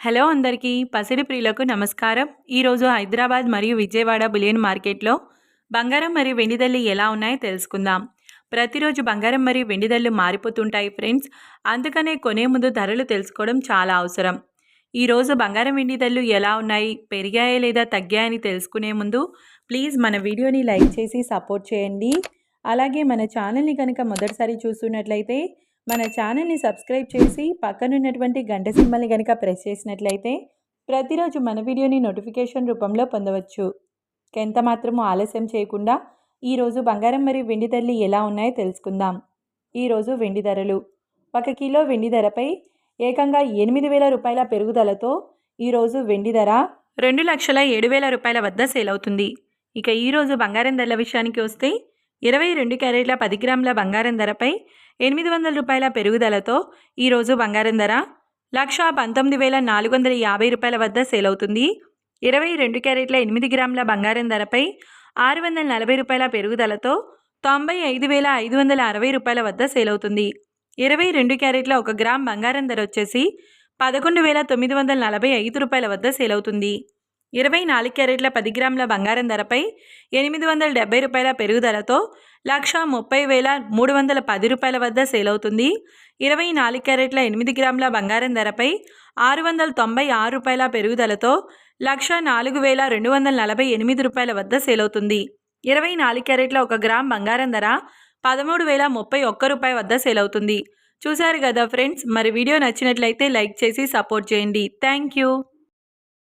Hello అందరికీ పసిడి ప్రియులకు నమస్కారం. ఈరోజు హైదరాబాద్ మరియు విజయవాడ బులియన్ మార్కెట్లో బంగారం మరియు వెండి ధరలు ఎలా ఉన్నాయో తెలుసుకుందాం. ప్రతిరోజు బంగారం మరియు వెండి ధరలు మారిపోతుంటాయి ఫ్రెండ్స్. అందుకనే కొనే ముందు ధరలు తెలుసుకోవడం చాలా అవసరం. ఈరోజు బంగారం వెండి ధరలు ఎలా ఉన్నాయి, పెరిగాయా లేదా తగ్గాయని తెలుసుకునే ముందు ప్లీజ్ మన వీడియోని లైక్ చేసి సపోర్ట్ చేయండి. అలాగే మన ఛానల్ని కనుక మొదటిసారి చూస్తున్నట్లయితే మన ఛానల్ని సబ్స్క్రైబ్ చేసి పక్కనున్నటువంటి గంట సింబల్ని కనుక ప్రెస్ చేసినట్లయితే ప్రతిరోజు మన వీడియోని నోటిఫికేషన్ రూపంలో పొందవచ్చు. ఎంత మాత్రమూ ఆలస్యం చేయకుండా ఈరోజు బంగారం మరియు వెండి ధరలు ఎలా ఉన్నాయో తెలుసుకుందాం. ఈరోజు వెండి ధరలు 1 కిలో వెండి ధరపై ఏకంగా 8,000 రూపాయల పెరుగుదలతో ఈరోజు వెండి ధర 2,07,000 రూపాయల వద్ద సేల్ అవుతుంది. ఇక ఈరోజు బంగారం ధరల విషయానికి వస్తే 22 క్యారెట్ల 10 గ్రాముల బంగారం ధరపై 800 రూపాయల పెరుగుదలతో ఈరోజు బంగారం ధర 1,19,450 రూపాయల వద్ద సేల్ అవుతుంది. 22 క్యారెట్ల 8 గ్రాముల బంగారం ధరపై 640 రూపాయల పెరుగుదలతో 95,560 రూపాయల వద్ద సేల్ అవుతుంది. 22 క్యారెట్ల 1 గ్రామ్ బంగారం ధర వచ్చేసి 11,945 రూపాయల వద్ద సేల్ అవుతుంది. 24 క్యారెట్ల 10 గ్రాముల బంగారం ధరపై 870 రూపాయల పెరుగుదలతో 1,30,310 రూపాయల వద్ద సేల్ అవుతుంది. 24 క్యారెట్ల 8 గ్రాముల బంగారం ధరపై 696 రూపాయల పెరుగుదలతో 1,04,248 రూపాయల వద్ద సేల్ అవుతుంది. 24 క్యారెట్ల 1 గ్రామ్ బంగారం ధర 13,031 రూపాయల వద్ద సేల్ అవుతుంది. చూశారు కదా ఫ్రెండ్స్, మరి వీడియో నచ్చినట్లయితే లైక్ చేసి సపోర్ట్ చేయండి. Thank you.